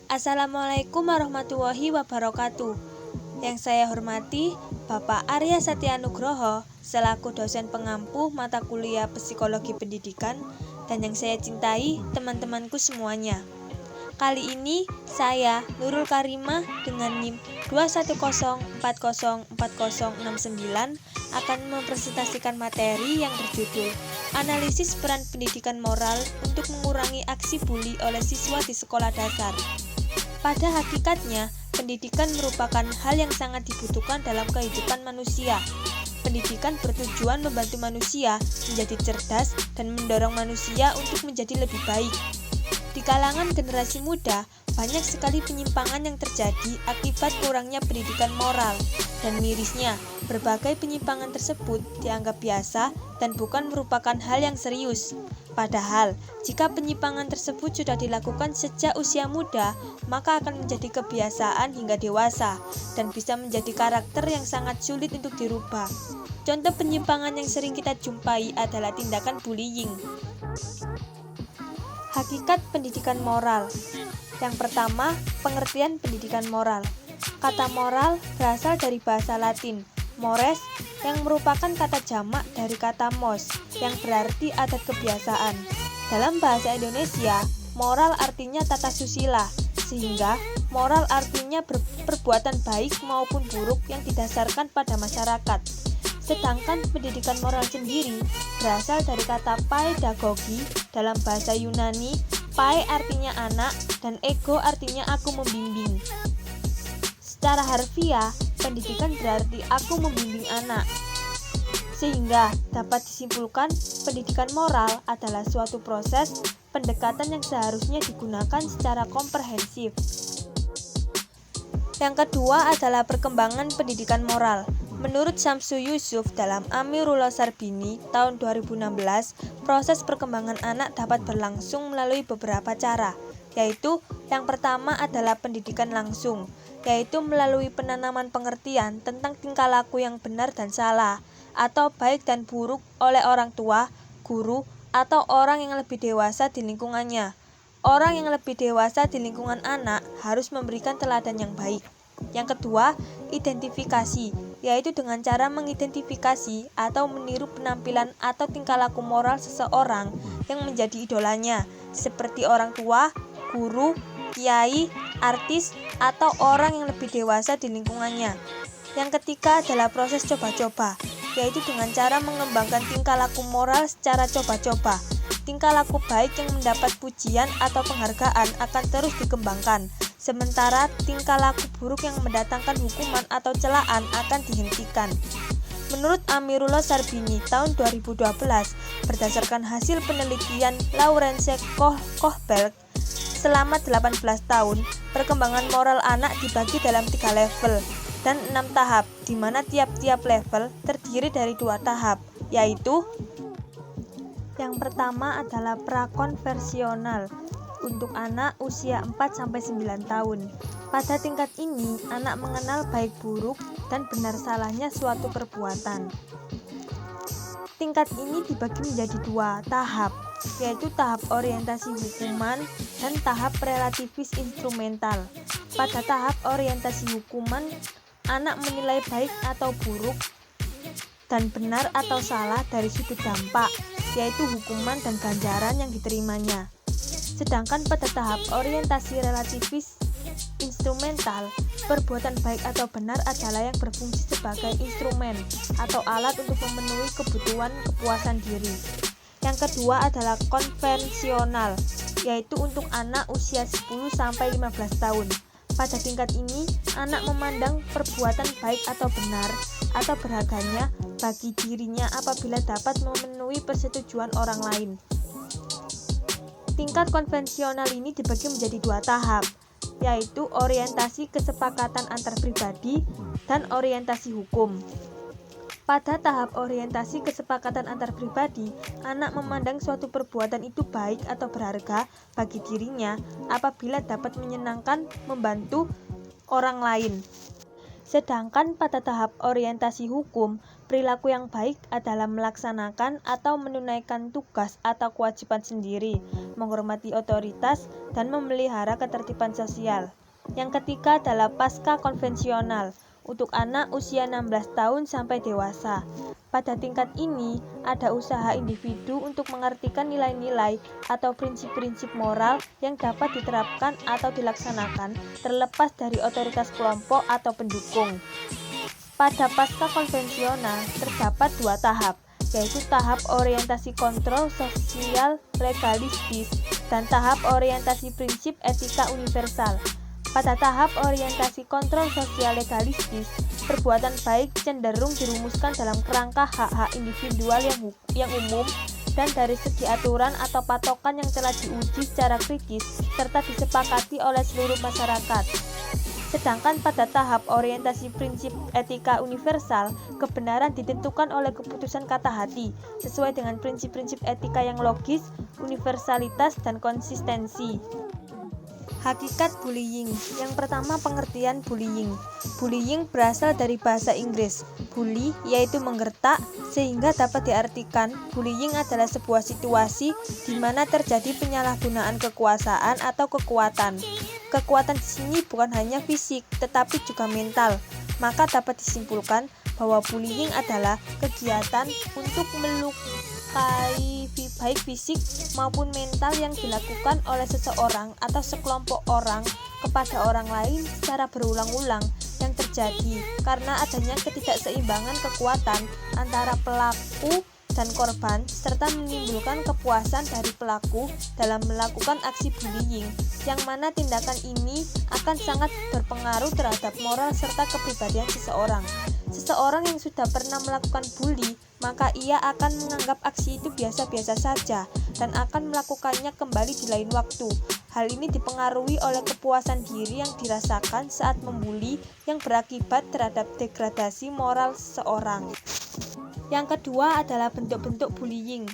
Assalamualaikum warahmatullahi wabarakatuh. Yang saya hormati Bapak Arya Satya Nugroho selaku dosen pengampu mata kuliah Psikologi Pendidikan, dan yang saya cintai teman-temanku semuanya. Kali ini saya Nurul Karimah dengan NIM 210404069 akan mempresentasikan materi yang berjudul Analisis Peran Pendidikan Moral untuk Mengurangi Aksi Buli oleh Siswa di Sekolah Dasar. Pada hakikatnya, pendidikan merupakan hal yang sangat dibutuhkan dalam kehidupan manusia. Pendidikan bertujuan membantu manusia menjadi cerdas dan mendorong manusia untuk menjadi lebih baik. Di kalangan generasi muda, banyak sekali penyimpangan yang terjadi akibat kurangnya pendidikan moral, dan mirisnya, berbagai penyimpangan tersebut dianggap biasa dan bukan merupakan hal yang serius. Padahal, jika penyimpangan tersebut sudah dilakukan sejak usia muda, maka akan menjadi kebiasaan hingga dewasa, dan bisa menjadi karakter yang sangat sulit untuk dirubah. Contoh penyimpangan yang sering kita jumpai adalah tindakan bullying. Hakikat pendidikan moral. Yang pertama, pengertian pendidikan moral. Kata moral berasal dari bahasa Latin, mores, yang merupakan kata jamak dari kata mos, yang berarti adat kebiasaan. Dalam bahasa Indonesia, moral artinya tata susila, sehingga moral artinya perbuatan baik maupun buruk yang didasarkan pada masyarakat. Sedangkan pendidikan moral sendiri berasal dari kata pedagogi dalam bahasa Yunani. Pai artinya anak dan ego artinya aku membimbing. Secara harfiah, pendidikan berarti aku membimbing anak. Sehingga dapat disimpulkan pendidikan moral adalah suatu proses pendekatan yang seharusnya digunakan secara komprehensif. Yang kedua adalah perkembangan pendidikan moral. Menurut Syamsu Yusuf dalam Amirullah Sarbini tahun 2016, proses perkembangan anak dapat berlangsung melalui beberapa cara, yaitu yang pertama adalah pendidikan langsung, yaitu melalui penanaman pengertian tentang tingkah laku yang benar dan salah, atau baik dan buruk oleh orang tua, guru, atau orang yang lebih dewasa di lingkungannya. Orang yang lebih dewasa di lingkungan anak harus memberikan teladan yang baik. Yang kedua, identifikasi, yaitu dengan cara mengidentifikasi atau meniru penampilan atau tingkah laku moral seseorang yang menjadi idolanya, seperti orang tua, guru, kiai, artis, atau orang yang lebih dewasa di lingkungannya. Yang ketiga adalah proses coba-coba, yaitu dengan cara mengembangkan tingkah laku moral secara coba-coba. Tingkah laku baik yang mendapat pujian atau penghargaan akan terus dikembangkan, sementara tingkah laku buruk yang mendatangkan hukuman atau celaan akan dihentikan. Menurut Amirullah Sarbini tahun 2012, berdasarkan hasil penelitian Lawrence Kohlberg, selama 18 tahun, perkembangan moral anak dibagi dalam 3 level dan 6 tahap, di mana tiap-tiap level terdiri dari 2 tahap, yaitu yang pertama adalah prakonversional untuk anak usia 4-9 tahun. Pada tingkat ini, anak mengenal baik buruk dan benar salahnya suatu perbuatan. Tingkat ini dibagi menjadi 2 tahap, yaitu tahap orientasi hukuman dan tahap relativis instrumental. Pada tahap orientasi hukuman, anak menilai baik atau buruk dan benar atau salah dari sudut dampak, yaitu hukuman dan ganjaran yang diterimanya. Sedangkan pada tahap orientasi relativis instrumental, perbuatan baik atau benar adalah yang berfungsi sebagai instrumen atau alat untuk memenuhi kebutuhan kepuasan diri. Yang kedua adalah konvensional, yaitu untuk anak usia 10-15 tahun. Pada tingkat ini, anak memandang perbuatan baik atau benar atau berharganya bagi dirinya apabila dapat memenuhi persetujuan orang lain. Tingkat konvensional ini dibagi menjadi 2 tahap, yaitu orientasi kesepakatan antar pribadi dan orientasi hukum. Pada tahap orientasi kesepakatan antar pribadi, anak memandang suatu perbuatan itu baik atau berharga bagi dirinya apabila dapat menyenangkan, membantu orang lain. Sedangkan pada tahap orientasi hukum, perilaku yang baik adalah melaksanakan atau menunaikan tugas atau kewajiban sendiri, menghormati otoritas dan memelihara ketertiban sosial. Yang ketiga adalah pasca konvensional untuk anak usia 16 tahun sampai dewasa. Pada tingkat ini, ada usaha individu untuk mengartikan nilai-nilai atau prinsip-prinsip moral yang dapat diterapkan atau dilaksanakan terlepas dari otoritas kelompok atau pendukung. Pada pasca konvensional terdapat dua tahap, yaitu tahap orientasi kontrol sosial legalistis dan tahap orientasi prinsip etika universal. Pada tahap orientasi kontrol sosial legalistis, perbuatan baik cenderung dirumuskan dalam kerangka hak-hak individual yang umum dan dari segi aturan atau patokan yang telah diuji secara kritis serta disepakati oleh seluruh masyarakat. Sedangkan pada tahap orientasi prinsip etika universal, kebenaran ditentukan oleh keputusan kata hati, sesuai dengan prinsip-prinsip etika yang logis, universalitas, dan konsistensi. Hakikat bullying. Yang pertama, pengertian bullying. Bullying berasal dari bahasa Inggris. Bully yaitu menggertak, sehingga dapat diartikan bullying adalah sebuah situasi di mana terjadi penyalahgunaan kekuasaan atau kekuatan. Kekuatan di sini bukan hanya fisik, tetapi juga mental. Maka dapat disimpulkan bahwa bullying adalah kegiatan untuk melukai baik fisik maupun mental yang dilakukan oleh seseorang atau sekelompok orang kepada orang lain secara berulang-ulang yang terjadi karena adanya ketidakseimbangan kekuatan antara pelaku dan korban serta menimbulkan kepuasan dari pelaku dalam melakukan aksi bullying, yang mana tindakan ini akan sangat berpengaruh terhadap moral serta kepribadian seseorang. Seseorang yang sudah pernah melakukan bully, maka ia akan menganggap aksi itu biasa-biasa saja dan akan melakukannya kembali di lain waktu. Hal ini dipengaruhi oleh kepuasan diri yang dirasakan saat membuli yang berakibat terhadap degradasi moral seseorang. Yang kedua adalah bentuk-bentuk bullying.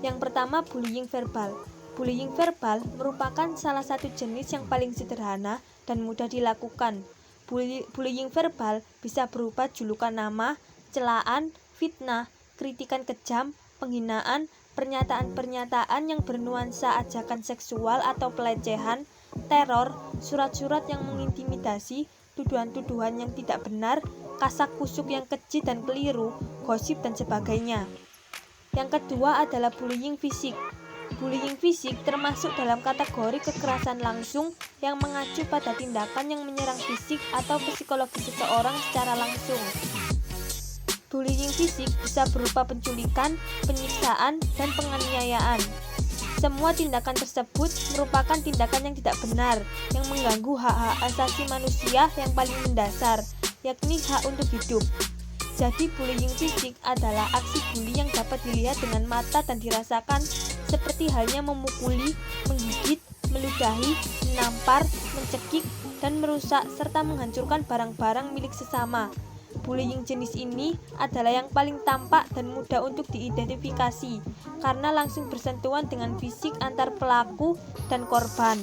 Yang pertama, bullying verbal. Bullying verbal merupakan salah satu jenis yang paling sederhana dan mudah dilakukan. Bullying verbal bisa berupa julukan nama, celaan, fitnah, kritikan kejam, penghinaan, pernyataan-pernyataan yang bernuansa ajakan seksual atau pelecehan, teror, surat-surat yang mengintimidasi, tuduhan-tuduhan yang tidak benar, kasak kusuk yang keji dan keliru, gosip dan sebagainya. Yang kedua adalah bullying fisik. Bullying fisik termasuk dalam kategori kekerasan langsung yang mengacu pada tindakan yang menyerang fisik atau psikologi seseorang secara langsung. Bullying fisik bisa berupa penculikan, penyiksaan, dan penganiayaan. Semua tindakan tersebut merupakan tindakan yang tidak benar, yang mengganggu hak-hak asasi manusia yang paling mendasar, yakni hak untuk hidup. Jadi bullying fisik adalah aksi bully yang dapat dilihat dengan mata dan dirasakan seperti halnya memukuli, menggigit, meludahi, menampar, mencekik, dan merusak serta menghancurkan barang-barang milik sesama. Bullying jenis ini adalah yang paling tampak dan mudah untuk diidentifikasi karena langsung bersentuhan dengan fisik antar pelaku dan korban.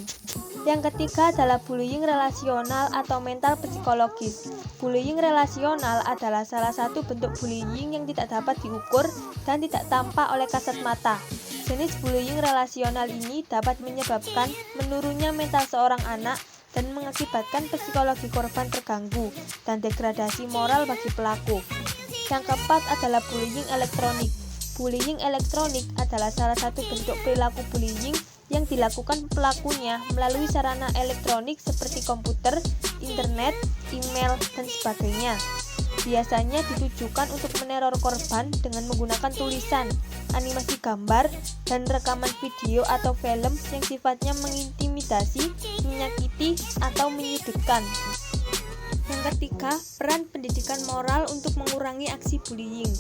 Yang ketiga adalah bullying relasional atau mental psikologis. Bullying relasional adalah salah satu bentuk bullying yang tidak dapat diukur dan tidak tampak oleh kasat mata. Jenis bullying relasional ini dapat menyebabkan menurunnya mental seorang anak dan mengakibatkan psikologi korban terganggu dan degradasi moral bagi pelaku. Yang keempat adalah bullying elektronik. Bullying elektronik adalah salah satu bentuk perilaku bullying yang dilakukan pelakunya melalui sarana elektronik seperti komputer, internet, email, dan sebagainya. Biasanya ditujukan untuk meneror korban dengan menggunakan tulisan, animasi gambar, dan rekaman video atau film yang sifatnya mengintimidasi, menyakiti, atau menyudutkan. Yang ketiga, peran pendidikan moral untuk mengurangi aksi bullying.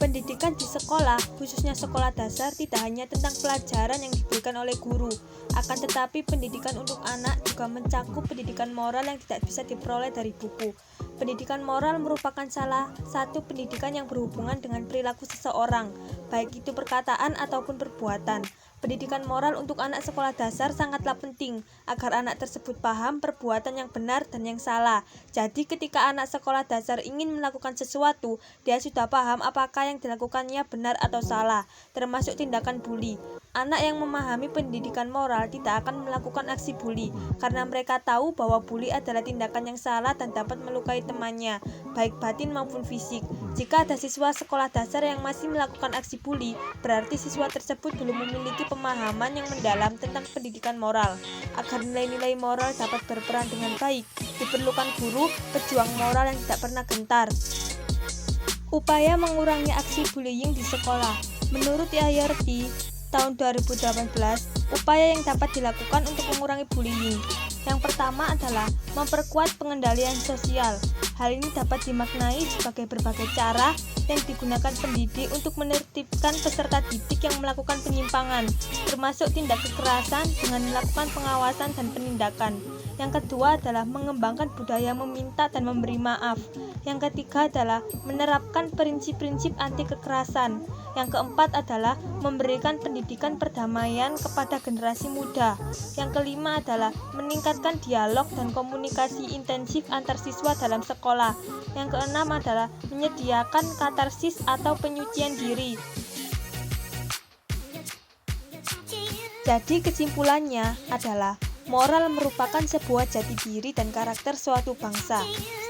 Pendidikan di sekolah, khususnya sekolah dasar, tidak hanya tentang pelajaran yang diberikan oleh guru, akan tetapi pendidikan untuk anak juga mencakup pendidikan moral yang tidak bisa diperoleh dari buku. Pendidikan moral merupakan salah satu pendidikan yang berhubungan dengan perilaku seseorang, baik itu perkataan ataupun perbuatan. Pendidikan moral untuk anak sekolah dasar sangatlah penting agar anak tersebut paham perbuatan yang benar dan yang salah. Jadi ketika anak sekolah dasar ingin melakukan sesuatu, dia sudah paham apakah yang dilakukannya benar atau salah, termasuk tindakan bully. Anak yang memahami pendidikan moral tidak akan melakukan aksi bully karena mereka tahu bahwa bully adalah tindakan yang salah dan dapat melukai temannya, baik batin maupun fisik. Jika ada siswa sekolah dasar yang masih melakukan aksi bully, berarti siswa tersebut belum memiliki pemahaman yang mendalam tentang pendidikan moral. Agar nilai-nilai moral dapat berperan dengan baik, diperlukan guru pejuang moral yang tidak pernah gentar. Upaya mengurangi aksi bullying di sekolah. Menurut IARP tahun 2018, upaya yang dapat dilakukan untuk mengurangi bullying. Yang pertama adalah memperkuat pengendalian sosial. Hal ini dapat dimaknai sebagai berbagai cara yang digunakan pendidik untuk menertibkan peserta didik yang melakukan penyimpangan, termasuk tindak kekerasan dengan melakukan pengawasan dan penindakan. Yang kedua adalah mengembangkan budaya meminta dan memberi maaf. Yang ketiga adalah menerapkan prinsip-prinsip anti kekerasan. Yang keempat adalah memberikan pendidikan perdamaian kepada generasi muda. Yang kelima adalah meningkatkan dialog dan komunikasi intensif antar siswa dalam sekolah. Yang keenam adalah menyediakan katarsis atau penyucian diri. Jadi kesimpulannya adalah moral merupakan sebuah jati diri dan karakter suatu bangsa.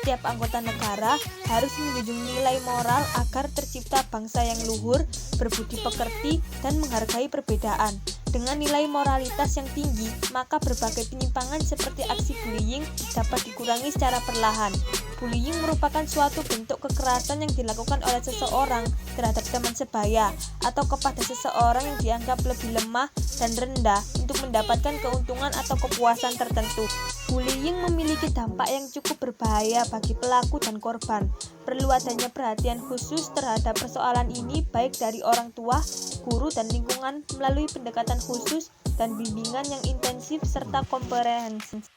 Setiap anggota negara harus menjunjung nilai moral agar tercipta bangsa yang luhur, berbudi pekerti, dan menghargai perbedaan. Dengan nilai moralitas yang tinggi, maka berbagai penyimpangan seperti aksi bullying dapat dikurangi secara perlahan. Bullying merupakan suatu bentuk kekerasan yang dilakukan oleh seseorang terhadap teman sebaya atau kepada seseorang yang dianggap lebih lemah dan rendah untuk mendapatkan keuntungan atau kepuasan tertentu. Bullying memiliki dampak yang cukup berbahaya bagi pelaku dan korban. Perlu adanya perhatian khusus terhadap persoalan ini baik dari orang tua, guru, dan lingkungan melalui pendekatan khusus dan bimbingan yang intensif serta komprehensif.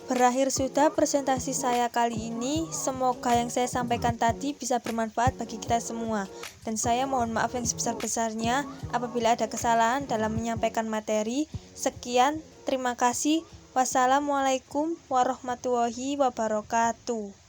Berakhir sudah presentasi saya kali ini. Semoga yang saya sampaikan tadi bisa bermanfaat bagi kita semua. Dan saya mohon maaf yang sebesar-besarnya apabila ada kesalahan dalam menyampaikan materi. Sekian, terima kasih. Wassalamualaikum warahmatullahi wabarakatuh.